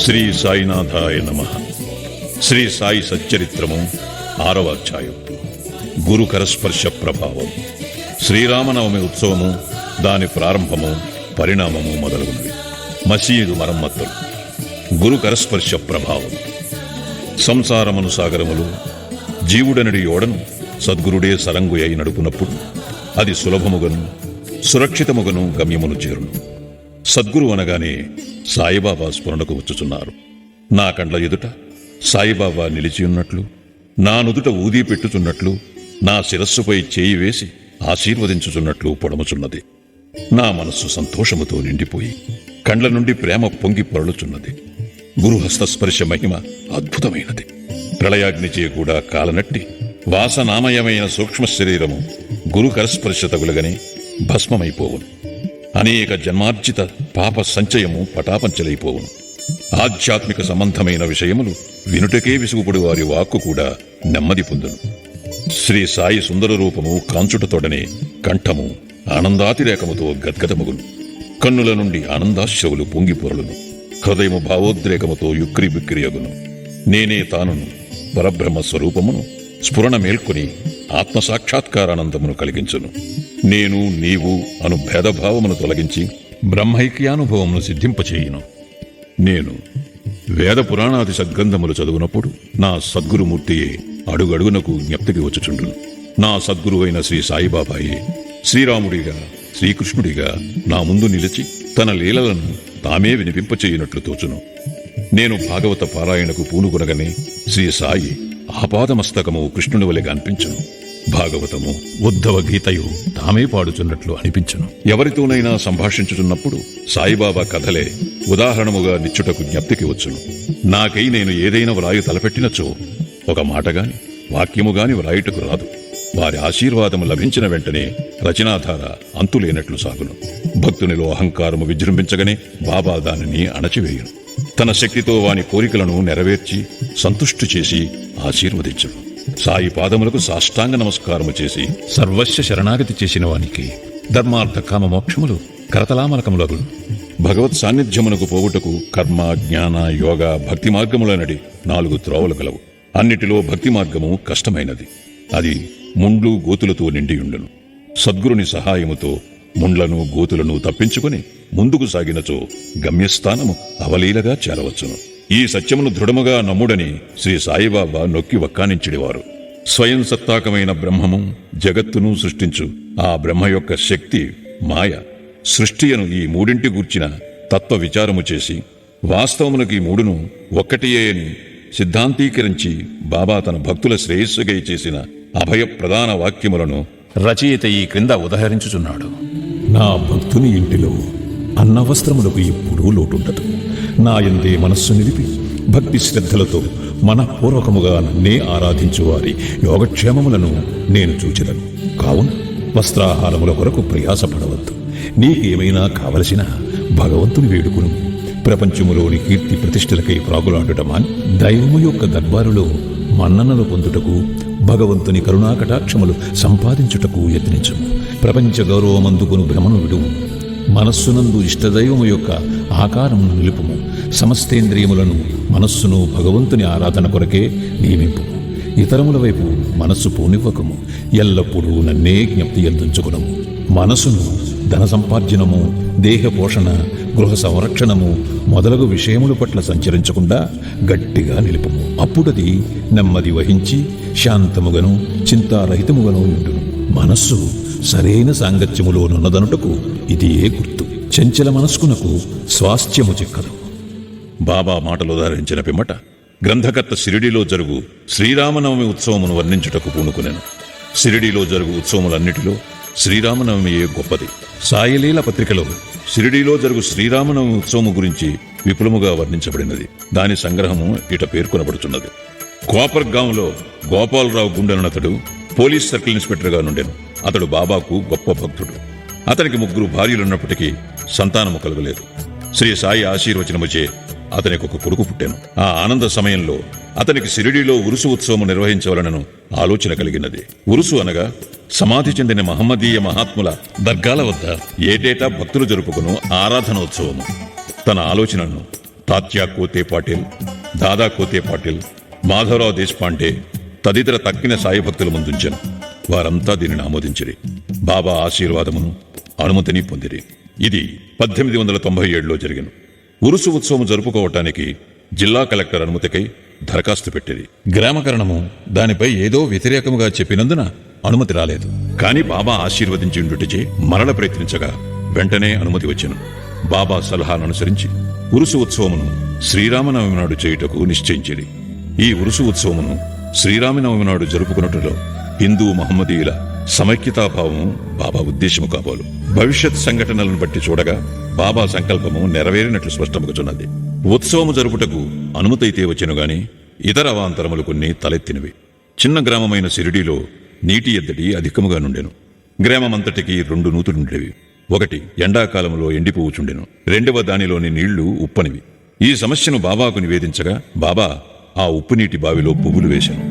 శ్రీ సాయినాథాయ నమః. శ్రీ సాయి సచ్చరిత్రము 6వ అధ్యాయం. గురు కరస్పర్శ ప్రభావం. శ్రీరామనవమి ఉత్సవము, దాని ప్రారంభము, పరిణామము మొదలగునవి. మసీదు మరమ్మతులు. గురు కరస్పర్శ ప్రభావం. సంసారమును సాగరములు జీవుడనడి ఓడను సద్గురుడే సరంగు అయి నడుపునప్పుడు అది సులభముగను సురక్షితముగను గమ్యమును చేరును. సద్గురు అనగానే సాయిబాబా స్ఫురణకు వచ్చుచున్నారు. నా కండ్ల ఎదుట సాయిబాబా నిలిచియున్నట్లు, నా నుదుట ఊదీ పెట్టుచున్నట్లు, నా శిరస్సుపై చేయి వేసి ఆశీర్వదించుచున్నట్లు పొడముచున్నది. నా మనస్సు సంతోషముతో నిండిపోయి కండ్ల నుండి ప్రేమ పొంగి పొరలుచున్నది. గురుహస్తస్పర్శ మహిమ అద్భుతమైనది. ప్రళయాగ్నిచే కూడా కాలనట్టి వాసనామయమైన సూక్ష్మ శరీరము గురు కరస్పర్శ తగులగనే భస్మమైపోవును. అనేక జన్మార్జిత పాప సంచయము పటాపంచలైపోవును. ఆధ్యాత్మిక సంబంధమైన విషయములు వినుటకే విసుగుపడి వారి వాక్కు కూడా నెమ్మది పొందును. శ్రీ సాయి సుందర రూపము కాంచుటతోడనే కంఠము ఆనందాతిరేకముతో గద్గదముగును. కన్నుల నుండి ఆనందాశ్రవులు పొంగిపొరలును. హృదయము భావోద్రేకముతో యుక్రి బిక్రి అగును. నేనే తానును పరబ్రహ్మ స్వరూపమును స్ఫురణ మేల్కొని ఆత్మసాక్షాత్కారానందమును కలిగించును. నేను నీవు అను భేదభావమును తొలగించి బ్రహ్మైక్యానుభవమును సిద్ధింపచేయును. నేను వేద పురాణాది సద్గ్రంథములు చదువునప్పుడు నా సద్గురుమూర్తియే అడుగడుగునకు జ్ఞప్తికి వచ్చుచుండును. నా సద్గురువైన శ్రీ సాయిబాబాయే శ్రీరాముడిగా శ్రీకృష్ణుడిగా నా ముందు నిలిచి తన లీలలను తామే వినిపింపచేయునట్లు తోచును. నేను భాగవత పారాయణకు పూనుకొనగనే శ్రీ సాయి ఆపాదమస్తకము కృష్ణుని వలె అనిపించును. భాగవతము ఉద్ధవ గీతయు తామే పాడుచున్నట్లు అనిపించును. ఎవరితోనైనా సంభాషించుచున్నప్పుడు సాయిబాబా కథలే ఉదాహరణముగా నిచ్చుటకు జ్ఞప్తికి వచ్చును. నాకై నేను ఏదైనా వ్రాయు తలపెట్టినచో ఒక మాటగాని వాక్యముగాని వ్రాయుటకు రాదు. వారి ఆశీర్వాదము లభించిన వెంటనే రచనాధార అంతులేనట్లు సాగును. భక్తునిలో అహంకారము విజృంభించగానే బాబా దానిని అణచివేయును. తన శక్తితో వాని కోరికలను నెరవేర్చి సంతుష్టి చేసి ఆశీర్వదించును. సాయి పాదములకు సాష్టాంగ నమస్కారము చేసి సర్వస్వ శరణాగతి చేసిన వానికి ధర్మార్థ కామ మోక్షములు కరతలామలకములగును. భగవత్ సాన్నిధ్యమునకు పోవుటకు కర్మ, జ్ఞాన, యోగ, భక్తి మార్గములనడి 4 త్రోవలు గలవు. అన్నిటిలో భక్తి మార్గము కష్టమైనది. అది ముండ్లు గోతులతో నిండియుండును. సద్గురుని సహాయముతో ముండ్లను గోతులను తప్పించుకుని ముందుకు సాగినచో గమ్యస్థానము అవలీలగా చేరవచ్చును. ఈ సత్యమును దృఢముగా నమ్ముడని శ్రీ సాయిబాబా నొక్కి వక్కానించిడివారు. స్వయం సత్తాకమైన బ్రహ్మము జగత్తును సృష్టించు ఆ బ్రహ్మ యొక్క శక్తి మాయ సృష్టియను ఈ మూడింటి గూర్చిన తత్వ విచారము చేసి వాస్తవమునకు ఈ మూడును ఒక్కటియే అని సిద్ధాంతీకరించి బాబా తన భక్తుల శ్రేయస్సుగై చేసిన అభయ ప్రధాన వాక్యములను రచయిత ఈ క్రింద ఉదహరించుచున్నాడు. నా భక్తుని ఇంటిలో అన్నవస్త్రములకు ఎప్పుడూ లోటుండదు. నా యందే మనస్సు నిలిపి భక్తి శ్రద్ధలతో మనఃపూర్వకముగా నన్నే ఆరాధించు వారి యోగక్షేమములను నేను చూచెదను. కావున వస్త్రాహారముల కొరకు ప్రయాసపడవద్దు. నీకేమైనా కావలసిన భగవంతుని వేడుకును. ప్రపంచములోని కీర్తి ప్రతిష్టలకై ప్రాగులాడటమాని దైవము యొక్క దర్బారులో మన్ననలు పొందుటకు, భగవంతుని కరుణాకటాక్షములు సంపాదించుటకు యత్నించుము. ప్రపంచ గౌరవమందుకును భ్రమను విడుము. మనస్సునందు ఇష్టదైవము యొక్క ఆకారమును నిలుపుము. సమస్తేంద్రియములను మనస్సును భగవంతుని ఆరాధన కొరకే నియమింపు. ఇతరముల వైపు మనస్సు పోనివ్వకము. ఎల్లప్పుడూ నన్నే జ్ఞప్తి అందించుకునము. మనసును ధన సంపార్జనము, దేహ పోషణ, గృహ సంరక్షణము మొదలగు విషయముల పట్ల సంచరించకుండా గట్టిగా నిలుపుము. అప్పుడది నెమ్మది వహించి శాంతముగను చింతారహితముగను ఉండును. మనస్సు సరైన సాంగత్యములోనున్నదనుటకు ఇదియే గుర్తు. చంచల మనస్కునకు స్వాస్థ్యము చిక్కదు. బాబా మాటలు ఉదాహరించిన పిమ్మట గ్రంథకర్త షిరిడీలో జరుగు శ్రీరామనవమి ఉత్సవమును వర్ణించుటకు పూనుకునేను. షిరిడీలో జరుగు ఉత్సవములన్నిటిలో శ్రీరామనవమియే గొప్పది. సాయిలీల పత్రికలో షిరిడీలో జరుగు శ్రీరామనవమి ఉత్సవము గురించి విపులముగా వర్ణించబడినది. దాని సంగ్రహము ఇట పేర్కొనబడుచున్నది. కోపర్గాంలో గోపాలరావు గుండెనతడు పోలీస్ సర్కిల్ ఇన్స్పెక్టర్గా నుండెను. అతడు బాబాకు గొప్ప భక్తుడు. అతనికి 3 భార్యలున్నప్పటికీ సంతానము కలుగలేదు. శ్రీ సాయి ఆశీర్వచనముచే అతనికి ఒక కొడుకు పుట్టాను. ఆ ఆనంద సమయంలో అతనికి షిరిడీలో ఉరుసు ఉత్సవము నిర్వహించవలనను ఆలోచన కలిగినది. ఉరుసు అనగా సమాధి చెందిన మహమ్మదీయ మహాత్ముల దర్గాల వద్ద ఏటేటా భక్తులు జరుపుకును ఆరాధనోత్సవము. తన ఆలోచనను తాత్యా కోతే పాటిల్, దాదా కోతే పాటిల్, మాధవరావు దేశపాండే తదితర తక్కిన సాయి భక్తుల ముందుంచాను. వారంతా దీనిని ఆమోదించిరి. బాబా ఆశీర్వాదమును అనుమతిని పొందిరి. ఇది 1897లో జరిగిన ఉరుసు ఉత్సవం జరుపుకోవటానికి జిల్లా కలెక్టర్ అనుమతికై దరఖాస్తు పెట్టింది. గ్రామకరణము దానిపై ఏదో వ్యతిరేకముగా చెప్పినందున అనుమతి రాలేదు. కాని బాబా ఆశీర్వదించిండుటిచే మరల ప్రయత్నించగా వెంటనే అనుమతి వచ్చెను. బాబా సలహాను అనుసరించి ఉరుసు ఉత్సవమును శ్రీరామనవమి నాడు చేయుటకు నిశ్చయించిరి. ఈ ఉరుసు ఉత్సవమును శ్రీరామనవమి నాడు జరుపుకున్నట్టులో హిందూ మహమ్మదీయుల సమైక్యతాభావము బాబా ఉద్దేశము కాబోలు. భవిష్యత్ సంఘటనలను బట్టి చూడగా బాబా సంకల్పము నెరవేరినట్లు స్పష్టమగుచున్నది. ఉత్సవము జరుపుటకు అనుమతైతే వచ్చెను గాని ఇతర అవాంతరములు కొన్ని తలెత్తినవి. చిన్న గ్రామమైన సిరిడిలో నీటి ఎద్దడి అధికముగా నుండెను. గ్రామమంతటికి 2 నూతులుండేవి. ఒకటి ఎండాకాలంలో ఎండిపోవుచుండెను, రెండవ దానిలోని నీళ్లు ఉప్పనివి. ఈ సమస్యను బాబాకు నివేదించగా బాబా ఆ ఉప్పు నీటి బావిలో పువ్వులు వేశాను.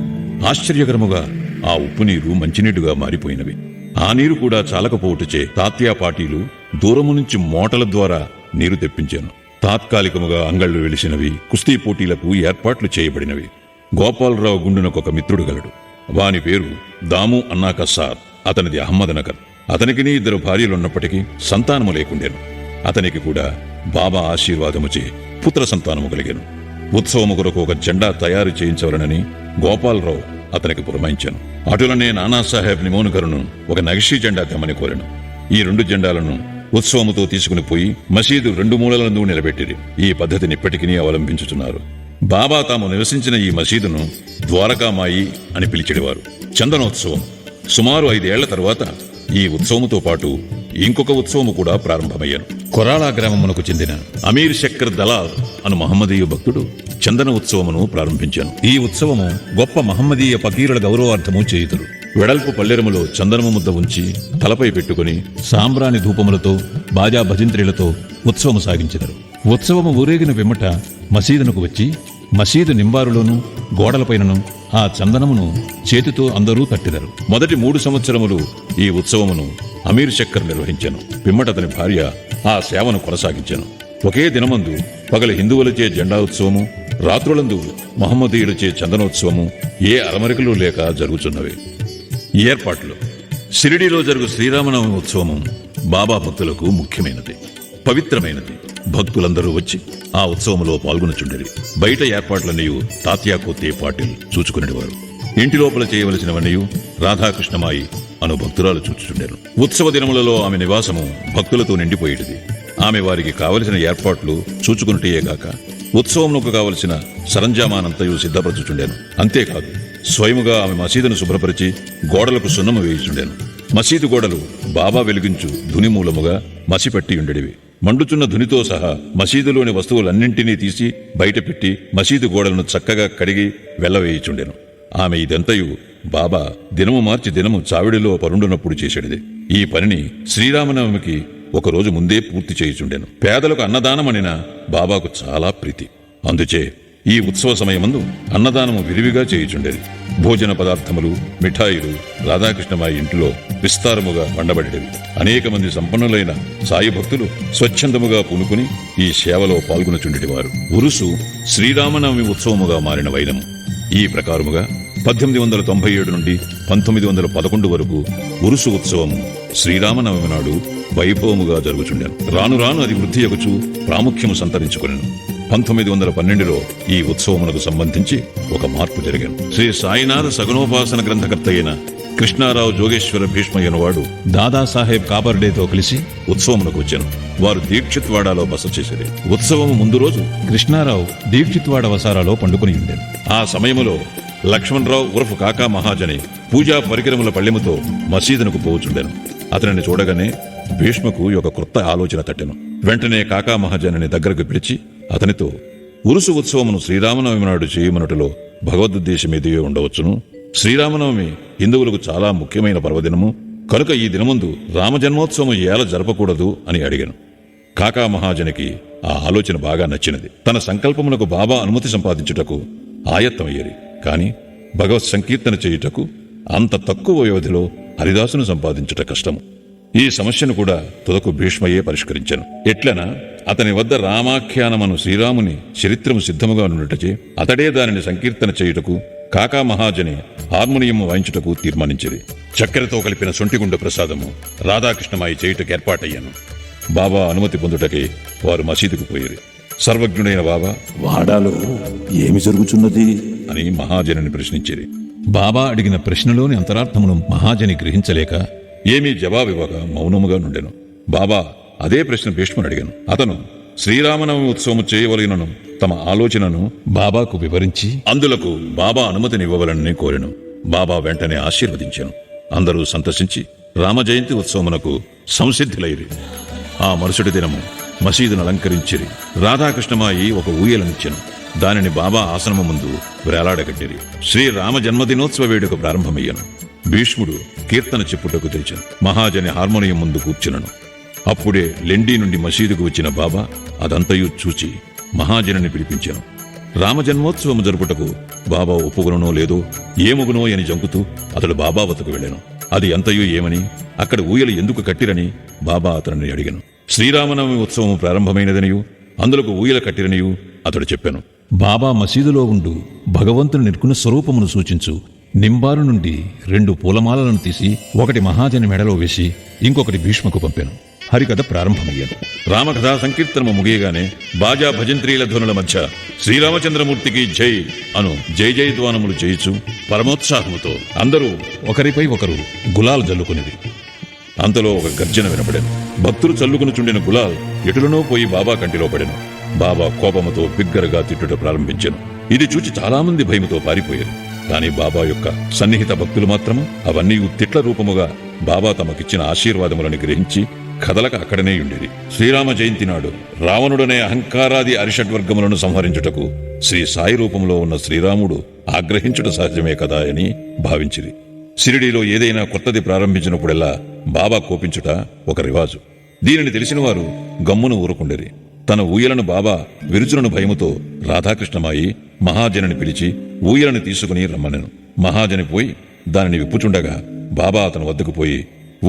ఆశ్చర్యకరముగా ఆ ఉప్పు నీరు మంచినీటిగా మారిపోయినవి. ఆ నీరు కూడా చాలకపోవుటచే తాత్యా పాటీలు దూరము నుంచి మోటల ద్వారా నీరు తెప్పించాను. తాత్కాలికముగా అంగళ్లు వెలిసినవి. కుస్తీ పోటీలకు ఏర్పాట్లు చేయబడినవి. గోపాలరావు గుండునకొక మిత్రుడు గలడు. వాని పేరు దాము అన్నాక సార్. అతనిది అహ్మద్నగర్. అతనికి 2 భార్యలున్నప్పటికీ సంతానము లేకుండెను. అతనికి కూడా బాబా ఆశీర్వాదముచే పుత్ర సంతానము కలిగెను. ఉత్సవము కొరకు ఒక జెండా తయారు చేయించవలనని గోపాలరావు అతనికి పురమాయించాను. అటులనే నానాసాహెబ్ నిమోన్కర్ను ఒక నగిషీ జెండా తెమ్మని కోరెను. ఈ 2 జెండాలను ఉత్సవముతో తీసుకుని పోయి మసీదు 2 మూలలందు నిలబెట్టిరి. ఈ పద్ధతిని ఇప్పటికీ అవలంబించుతున్నారు. బాబా తాము నివసించిన ఈ మసీదును ద్వారకామాయి అని పిలిచెడివారు. చందనోత్సవం సుమారు 5 ఏళ్ల తరువాత ఈ ఉత్సవముతో పాటు ఇంకొక ఉత్సవము కూడా ప్రారంభమయ్యాను. కొరాళా గ్రామమునకు చెందిన అమీర్ శక్కర్ దలాల్ అను మహమ్మదీయ భక్తుడు చందన ఉత్సవమును ప్రారంభించాను. ఈ ఉత్సవము గొప్ప మహమ్మదీయ ఫకీరుల గౌరవార్థము చేయుదురు. వెడల్పు పల్లెరములో చందనము ముద్ద ఉంచి తలపై పెట్టుకుని సాంబ్రాణి ధూపములతో బాజా భజంత్రిలతో ఉత్సవము సాగించెదరు. ఉత్సవము ఊరేగిన వెమ్మట మసీదునకు వచ్చి మసీదు నింబారులోను గోడలపైనను ఆ చందనమును చేతితో అందరూ తట్టిదరు. మొదటి 3 సంవత్సరములు ఈ ఉత్సవమును అమీర్ శక్కర్ నిర్వహించాను. పిమ్మట అతని భార్య ఆ సేవను కొనసాగించాను. ఒకే దినమందు పగల హిందువులచే జెండా ఉత్సవము, రాత్రులందు మహమ్మదీయులచే చందనోత్సవము ఏ అరమరికలు లేక జరుగుతున్నవి. ఈ ఏర్పాట్లు షిరిడీలో జరుగు శ్రీరామనవమి ఉత్సవము బాబా భక్తులకు ముఖ్యమైనది, పవిత్రమైనది. భక్తులందరూ వచ్చి ఆ ఉత్సవములో పాల్గొనచుండిరి. బయట ఏర్పాట్లన్నీ తాత్యా కోతే పాటిల్ చూచుకునేవారు. ఇంటి లోపల చేయవలసినవన్నీ రాధాకృష్ణమాయి అను భక్తురాలు చూచుచుండెను. ఉత్సవ దినములలో ఆమె నివాసము భక్తులతో నిండిపోయేటిది. ఆమె వారికి కావలసిన ఏర్పాట్లు చూచుకున్నటేగాక ఉత్సవమునకు కావలసిన సరంజామానంతయు సిద్ధపరచుచుండెను. అంతేకాదు స్వయముగా ఆమె మసీదును శుభ్రపరిచి గోడలకు సున్నము వేయుచుండెను. మసీదు గోడలు బాబా వెలిగించు ధుని మూలముగా మసిపట్టి ఉండేవి. మండుచున్న ధునితో సహా మసీదులోని వస్తువులన్నింటినీ తీసి బయటపెట్టి మసీదు గోడలను చక్కగా కడిగి వెళ్లవేయుచుండెను. ఆమె ఇదంతయు బాబా దినము మార్చి దినము చావిడిలో పరుండునప్పుడు చేసేటిది. ఈ పనిని శ్రీరామనవమికి 1 రోజు ముందే పూర్తి చేయుచుండెను. పేదలకు అన్నదానమనిన బాబాకు చాలా ప్రీతి. అందుచే ఈ ఉత్సవ సమయమందు అన్నదానము విరివిగా చేయుచుండేది. భోజన పదార్థములు, మిఠాయిలు రాధాకృష్ణమాయి ఇంటిలో విస్తారముగా వండబడేవి. అనేక మంది సంపన్నులైన సాయి భక్తులు స్వచ్ఛందముగా పూనుకుని ఈ సేవలో పాల్గొనచుండేటివారు. ఉరుసు శ్రీరామనవమి ఉత్సవముగా మారిన వైనము. ఈ ప్రకారముగా 1897 నుండి 1911 వరకు ఉరుసు ఉత్సవము శ్రీరామనవమి నాడు వైభవముగా జరుగుచుండెను. రాను రాను అది వృద్ధి యొగచు ప్రాముఖ్యము సంతరించుకొనెను. 1912లో ఈ ఉత్సవమునకు సంబంధించి ఒక మార్పు జరిగాను. శ్రీ సాయినాథ సగుణోపాసన గ్రంథకర్త అయిన కృష్ణారావు జోగేశ్వర భీష్మయ్యనవాడు దాదాసాహెబ్ కాపర్డేతో కలిసి ఉత్సవమునకు వచ్చాను. వారు దీక్షిత్వాడలో బస చేసేది. ఉత్సవము ముందు రోజు కృష్ణారావు దీక్షిత్వాడ వసారాలో పండుకుని ఉండేది. ఆ సమయములో లక్ష్మణరావు ఉర్ఫ్ కాకా మహాజని పూజా పరికరముల పళ్ళెముతో మసీదునకు పోవుచుండెను. అతనిని చూడగానే భీష్మకు ఒక క్రొత్త ఆలోచన తట్టెను. వెంటనే కాకా మహాజనిని దగ్గరకు పిలిచి అతనితో ఉరుసు ఉత్సవమును శ్రీరామనవమి నాడు చేయమన్నట్టులో భగవదుద్దేశమేదే ఉండవచ్చును. శ్రీరామనవమి హిందువులకు చాలా ముఖ్యమైన పర్వదినము కనుక ఈ దినముందు రామజన్మోత్సవం ఏల జరపకూడదు అని అడిగాను. కాకా మహాజనికి ఆ ఆలోచన బాగా నచ్చినది. తన సంకల్పమునకు బాబా అనుమతి సంపాదించుటకు ఆయత్తమయ్యేది. కాని భగవత్ సంకీర్తన చేయుటకు అంత తక్కువ వ్యవధిలో హరిదాసును సంపాదించుట కష్టము. ఈ సమస్యను కూడా తుదకు భీష్మయే పరిష్కరించెను. ఎట్లన అతని వద్ద రామాఖ్యానమను శ్రీరాముని చరిత్రము సిద్ధముగా నుండుటచే అతడే దానిని సంకీర్తన చేయుటకు కాకా మహాజని హార్మోనియము వాయించుటకు తీర్మానించిరి. చక్కెరతో కలిపిన సొంటిగుండ ప్రసాదము రాధాకృష్ణమాయి చేయుటకు ఏర్పాటయ్యాను. బాబా అనుమతి పొందుటకే వారు మసీదుకు పోయిరి. సర్వజ్ఞుడైన బాబా, వాడాలో ఏమి జరుగుతున్నది అని మహాజనిని ప్రశ్నించిరి. బాబా అడిగిన ప్రశ్నలోని అంతరార్థమును మహాజని గ్రహించలేక ఏమీ జవాబివ్వక మౌనముగా నుండెను. బాబా అదే ప్రశ్న భీష్ముని అడిగాను. అతను శ్రీరామనవమి ఉత్సవము చేయవలెనను తమ ఆలోచనను బాబాకు వివరించి అందులకు బాబా అనుమతినివ్వవలనని కోరెను. బాబా వెంటనే ఆశీర్వదించాను. అందరూ సంతసించి రామజయంతి ఉత్సవమునకు సంసిద్ధులైరి. ఆ మరుసటి దినము మసీదును అలంకరించిరి. రాధాకృష్ణమాయి ఒక ఊయలనిచ్చెను. దానిని బాబా ఆసనము ముందు వేలాడగట్టిరి. శ్రీరామ జన్మదినోత్సవ వేడుక ప్రారంభమయ్యను. భీష్ముడు కీర్తన చెప్పుటకు తెరిచాను. మహాజని హార్మోనియం ముందు కూర్చునను. అప్పుడే లెండి నుండి మసీదుకు వచ్చిన బాబా అదంతయు చూచి మహాజనిని పిలిపించాను. రామజన్మోత్సవము జరుపుటకు బాబా ఒప్పుగునో లేదో ఏముగునో అని జంకుతూ అతడు బాబా వద్దకు వెళ్ళాను. అది అంతయు ఏమని, అక్కడ ఊయలు ఎందుకు కట్టిరని బాబా అతనిని అడిగాను. శ్రీరామనవమి ఉత్సవం ప్రారంభమైనదనియు అందులకు ఊయల కట్టిరనియు అతడు చెప్పాను. బాబా మసీదులో ఉండు భగవంతుని నిర్గుణ స్వరూపమును సూచించు నింబారు నుండి 2 పూలమాలలను తీసి ఒకటి మహాజని మెడలో వేసి ఇంకొకటి భీష్మకు పంపాను. హరికథ ప్రారంభమయ్యాను. రామకథా సంకీర్తనము ముగియగానే బాజా భజంత్రీల ధ్వనుల మధ్య శ్రీరామచంద్రమూర్తికి జై అను జై జై ధ్వానములు చేయిచు పరమోత్సాహముతో అందరూ ఒకరిపై ఒకరు గులాల్ జల్లుకునేది. అంతలో ఒక గర్జన వినపడెను. భక్తులు చల్లుకుని చుండిన గులాల్ ఎటులనో పోయి బాబా కంటిలో పడెను. బాబా కోపముతో బిగ్గరగా తిట్టుట ప్రారంభించెను. ఇది చూచి చాలా మంది భయముతో పారిపోయారు. కాని బాబా యొక్క సన్నిహిత భక్తులు మాత్రము అవన్నీ తిట్ల రూపముగా బాబా తమకిచ్చిన ఆశీర్వాదములను గ్రహించి కదలక అక్కడనే ఉండేది. శ్రీరామ జయంతి నాడు రావణుడనే అహంకారాది అరిషడ్వర్గములను సంహరించుటకు శ్రీ సాయి రూపంలో ఉన్న శ్రీరాముడు ఆగ్రహించుట సహజమే కదా అని భావించిరి. షిరిడీలో ఏదైనా కొత్తది ప్రారంభించినప్పుడెల్లా బాబా కోపించుట ఒక రివాజు. దీనిని తెలిసిన వారు గమ్మును ఊరుకుండేరి. తన ఊయలను బాబా విరుచులను భయముతో రాధాకృష్ణమాయి మహాజనిని పిలిచి ఊయలను తీసుకుని రమ్మనెను. మహాజని పోయి దానిని విప్పుచుండగా బాబా అతని వద్దకు పోయి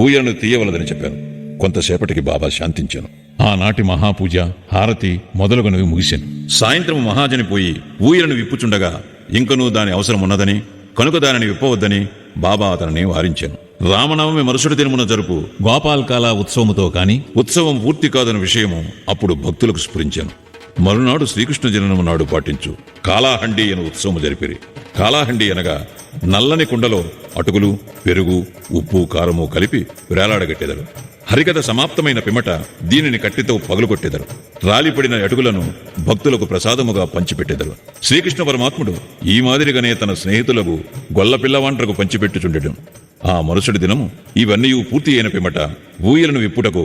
ఊయలను తీయవలదని చెప్పాను. కొంతసేపటికి బాబా శాంతించాను. ఆనాటి మహాపూజ, హారతి మొదలుగునవి ముగిశాను. సాయంత్రం మహాజని పోయి ఊయలను విప్పుచుండగా ఇంకనూ దాని అవసరం ఉన్నదని కనుక దానిని విప్పవద్దని బాబా అతనిని వారించాను. రామనవమి మరుసటి దినమున జరుపు గోపాల్కాల ఉత్సవముతో కాని ఉత్సవం పూర్తి కాదన్న విషయము అప్పుడు భక్తులకు స్ఫురించాను. మరునాడు శ్రీకృష్ణ జననము నాడు పాటించు కాలాహండి అను ఉత్సవము జరిపిరి. కాలాహండి అనగా నల్లని కుండలో అటుకులు, పెరుగు, ఉప్పు, కారము కలిపి వేలాడగట్టెదరు. హరికథ సమాప్తమైన పిమ్మట దీనిని కట్టితో పగులుకొట్టెదరు. రాలిపడిన అటుకులను భక్తులకు ప్రసాదముగా పంచిపెట్టెదరు. శ్రీకృష్ణ పరమాత్ముడు ఈ మాదిరిగానే తన స్నేహితులకు గొల్ల పిల్లవాంట్రకు పంచిపెట్టుచుండెను. ఆ మరుసటి దినము ఇవన్నీ పూర్తి అయిన పిమ్మట ఊయలను విప్పుటకు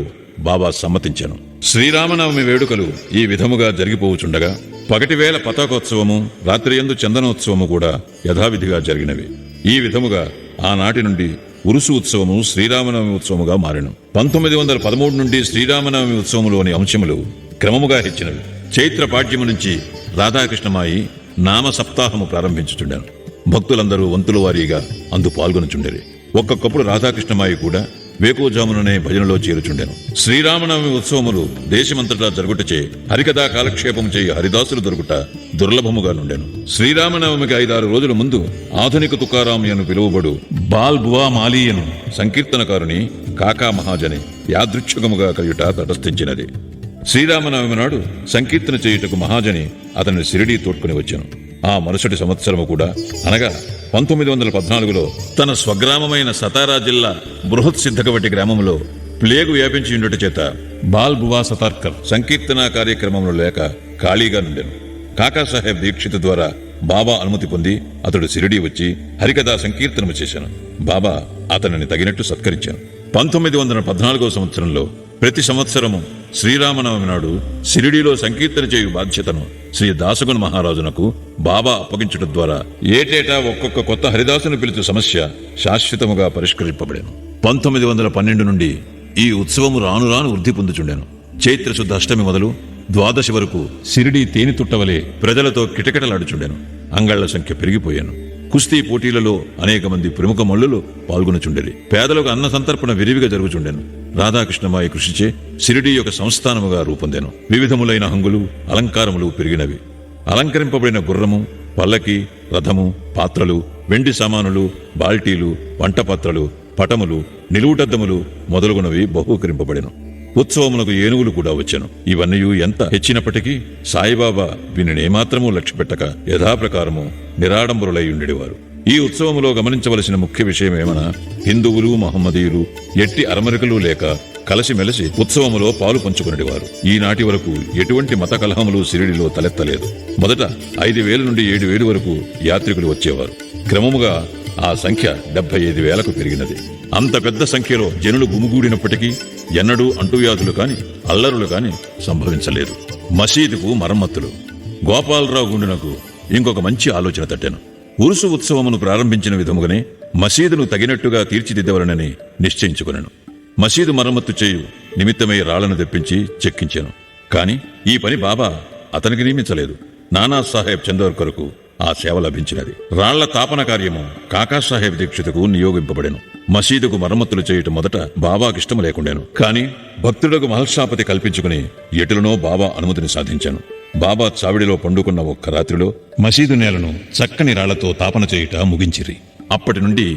బాబా సమ్మతించాను. శ్రీరామనవమి వేడుకలు ఈ విధముగా జరిగిపోవుచుండగా పగటివేళ పతాకోత్సవము, రాత్రియందు చందనోత్సవము కూడా యథావిధిగా జరిగినవి. ఈ విధముగా ఆనాటి నుండి ఉరుసు ఉత్సవము శ్రీరామనవమి ఉత్సవముగా మారెను. 1913 నుండి శ్రీరామనవమి ఉత్సవములోని అంశములు క్రమముగా హెచ్చినవి. చైత్ర పాడ్యము నుంచి రాధాకృష్ణమాయి నామ సప్తాహము ప్రారంభించుచుండాను. భక్తులందరూ వంతుల వారీగా అందు పాల్గొనుచుండేరి. ఒక్కొక్కప్పుడు రాధాకృష్ణమాయి కూడా వేకోజాముననే భజనలో చేరుచుండెను. శ్రీరామనవమి ఉత్సవములు దేశమంతటా జరుగుటచే హరికథా కాలక్షేపం చేయి హరిదాసులు దొరుకుట దుర్లభముగా నుండెను. శ్రీరామనవమికి 5-6 రోజుల ముందు ఆధునిక తుకారాం అని పిలువబడు బాల్ బువా మాలీయను సంకీర్తనకారుని కాకా మహాజని యాదృచ్ఛికముగా కలియుట తటస్థించినది. శ్రీరామనవమి నాడు సంకీర్తన చేయుటకు మహాజని అతన్ని షిరిడీ తోడ్కొని వచ్చాను. ఆ మరుసటి సంవత్సరము కూడా అనగా 1914లో తన స్వగ్రామమైన సతారా జిల్లా బృహత్ సిద్ధకవటి గ్రామంలో ప్లేగు వ్యాపించి ఉండుట చేత బాల్ బువా సతార్కర్ సంకీర్తన కార్యక్రమంలో లేక ఖాళీగా నుండెను. కాకాసాహెబ్ దీక్షిత్ ద్వారా బాబా అనుమతి పొంది అతడు షిరిడీ వచ్చి హరికథా సంకీర్తనము చేశాను. బాబా అతనిని తగినట్టు సత్కరించాను. 1914వ సంవత్సరంలో ప్రతి సంవత్సరము శ్రీరామనవమి నాడు షిరిడీలో సంకీర్తన చేయు బాధ్యతను శ్రీ దాసగుణ మహారాజునకు బాబా అప్పగించడం ద్వారా ఏటేటా ఒక్కొక్క కొత్త హరిదాసును పిలుచు సమస్య శాశ్వతముగా పరిష్కరింపబడెను. 1912 నుండి ఈ ఉత్సవము రాను రాను వృద్ధి పొందుచుండెను. చైత్ర శుద్ధ అష్టమి మొదలు ద్వాదశి వరకు షిరిడీ తేనె తుట్టవలే ప్రజలతో కిటకిటలాడుచుండెను. అంగళ్ల సంఖ్య పెరిగిపోయాను. కుస్తీ పోటీలలో అనేక మంది ప్రముఖ మల్లులు పాల్గొనుచుండెరి. పేదలకు అన్న సంతర్పణ విరివిగా జరుగుచుండెను. రాధాకృష్ణమాయి కృషిచే షిరిడీ యొక్క సంస్థానముగా రూపొందెను. వివిధములైన హంగులు అలంకారములు పెరిగినవి. అలంకరింపబడిన గుర్రము, పల్లకి, రథము, పాత్రలు, వెండి సామానులు, బాల్టీలు, వంటపాత్రలు, పటములు, నిలువుటద్దములు మొదలుగునవి బహూకరింపబడెను. ఉత్సవములకు ఏనుగులు కూడా వచ్చెను. ఇవన్నీ ఎంత హెచ్చినప్పటికీ సాయిబాబా వీనిని ఏమాత్రమూ లక్ష్యపెట్టక యథాప్రకారము నిరాడంబరులై ఉండేవారు. ఈ ఉత్సవములో గమనించవలసిన ముఖ్య విషయమేమన హిందువులు మహమ్మదీయులు ఎట్టి అరమరికలు లేక కలిసిమెలిసి ఉత్సవములో పాలు పంచుకునేవారు. ఈనాటి వరకు ఎటువంటి మత కలహములు షిరిడిలో తలెత్తలేదు. మొదట 5,000 నుండి 7,000 వరకు యాత్రికులు వచ్చేవారు. క్రమముగా ఆ సంఖ్య 75,000కు పెరిగినది. అంత పెద్ద సంఖ్యలో జనులు గుమిగూడినప్పటికీ ఎన్నడూ అంటువ్యాధులు కాని అల్లరులు కాని సంభవించలేదు. మసీదుకు మరమ్మతులు. గోపాలరావు గుండునకు ఇంకొక మంచి ఆలోచన తట్టాను. ఉరుసు ఉత్సవమును ప్రారంభించిన విధముగానే మసీదును తగినట్టుగా తీర్చిదిద్దవలనని నిశ్చయించుకున్నాను. మసీదు మరమ్మత్తు చేయు నిమిత్తమై రాళ్లను తెప్పించి చెక్కించాను. కాని ఈ పని బాబా అతనికి నియమించలేదు. నానాసాహెబ్ చందోర్కర్కు ఆ సేవ లభించినది. రాళ్ల తాపన కార్యము కాకాసాహెబ్ దీక్షితుకు నియోగింపబడెను. మసీదుకు మరమ్మతులు చేయటం మొదట బాబాకిష్టము లేకుండాను. కాని భక్తులకు మహల్షాపతి కల్పించుకుని ఎటులనో బాబా అనుమతిని సాధించాను. బాబా చావిడిలో పండుకున్న ఒక్క రాత్రిలో మసీదు నేలను చక్కని రాళ్లతో తాపన చేయుట ముగించిరి. అప్పటి నుండి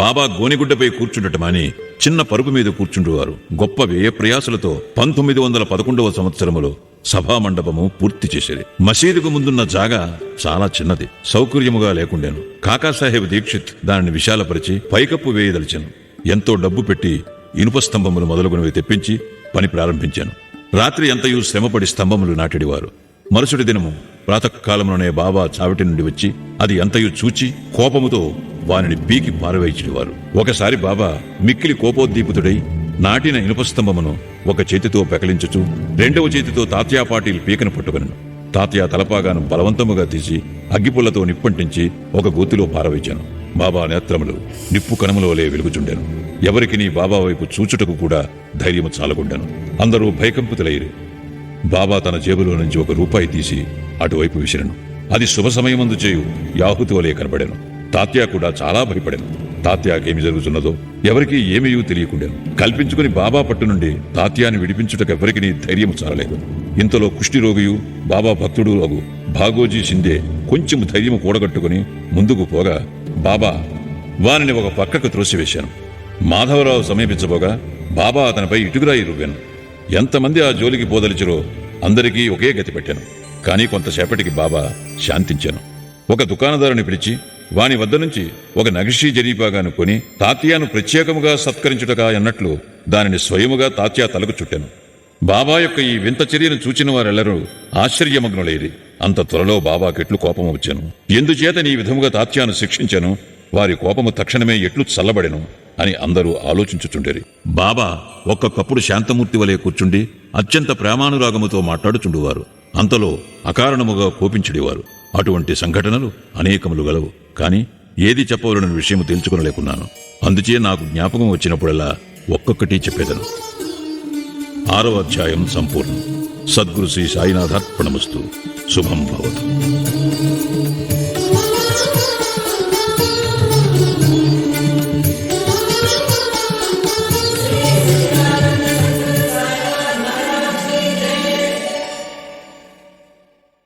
బాబా గోనిగుడ్డపై కూర్చుండటమని చిన్న పరుపు మీద కూర్చుండువారు. గొప్ప వ్యయ ప్రయాసలతో 1911వ సంవత్సరములో సభామండపము పూర్తి చేసేది. మసీదుకు ముందున్న జాగా చాలా చిన్నది, సౌకర్యముగా లేకుండాను. కాకాసాహెబ్ దీక్షిత్ దానిని విశాలపరిచి పైకప్పు వేయదలిచాను. ఎంతో డబ్బు పెట్టి ఇనుప స్తంభములు మొదలుగునవి తెప్పించి పని ప్రారంభించాను. రాత్రి ఎంతయూ శ్రమపడి స్తంభములు నాటిడివారు. మరుసటి దినము ప్రాతకాలంలోనే బాబా చావిటి నుండి వచ్చి అది ఎంతయూ చూచి కోపముతో వానిని పీకి పారవేయించేవారు. ఒకసారి బాబా మిక్కిలి కోపోద్దీపుతుడై నాటిన ఇనుపస్తంభమును ఒక చేతితో పెకలించుచు రెండవ చేతితో తాత్యా పాటీల్ పీకను పట్టుకొనెను. తాత్యా తలపాగాను బలవంతముగా తీసి అగ్గిపుల్లతో నిప్పంటించి ఒక గోతిలో పారవేచాను. బాబా నేత్రములు నిప్పు కణములోలే వెలుగుచుండెను. ఎవరికి నీ బాబా వైపు చూచుటకు కూడా ధైర్యము చాలగుండెను. అందరూ భయకంపితులైరి. బాబా తన జేబులో నుంచి ₹1 తీసి అటువైపు విసిరెను. అది శుభ సమయమందు చేయు యాహుతి వలె కనబడెను. తాత్యా కూడా చాలా భయపడెను. తాత్యాకేమి జరుగుతున్నదో ఎవరికీ ఏమీయూ తెలియకుండాను. కల్పించుకుని బాబా పట్టు నుండి తాత్యాని విడిపించుటకెవ్వరికి ధైర్యము చాలలేదు. ఇంతలో కుష్ఠిరోగియు బాబా భక్తుడు అగు భాగోజీ షిందే కొంచెం ధైర్యము కూడగట్టుకుని ముందుకు పోగా బాబా వానిని ఒక పక్కకు త్రోసివేశాను. మాధవరావు సమీపించబోగా బాబా అతనిపై ఇటుకురాయి రువ్వాను. ఎంతమంది ఆ జోలికి పోదలిచిరో అందరికీ ఒకే గతి పెట్టాను. కానీ కొంతసేపటికి బాబా శాంతించాను. ఒక దుకాణదారుని పిలిచి వాని వద్ద నుంచి ఒక నగిషీ జరీపాగాను కొని తాత్యాను ప్రత్యేకముగా సత్కరించుటగా అన్నట్లు దానిని స్వయముగా తాత్యా తలకు చుట్టాను. బాబా యొక్క ఈ వింత చర్యను చూచిన వారెల్లరూ ఆశ్చర్యమగ్నులైరి. అంత త్వరలో బాబాకెట్లు కోపము వచ్చాను. ఎందుచేత నీ విధముగా తాత్యాను శిక్షించాను, వారి కోపము తక్షణమే ఎట్లు చల్లబడెను అని అందరూ ఆలోచించుచుండేరి. బాబా ఒక్కొక్కప్పుడు శాంతమూర్తి వలె కూర్చుండి అత్యంత ప్రేమానురాగముతో మాట్లాడుచుండువారు. అంతలో అకారణముగా కోపించుడేవారు. అటువంటి సంఘటనలు అనేకములు గలవు. కాని ఏది చెప్పవలన విషయము తెలుసుకునలేకున్నాను. అందుచే నాకు జ్ఞాపకం వచ్చినప్పుడల్లా ఒక్కొక్కటి చెప్పేదను. 6వ అధ్యాయం సంపూర్ణం. సద్గురు శ్రీ సాయినాథార్పణమస్తు. శుభం భవతు.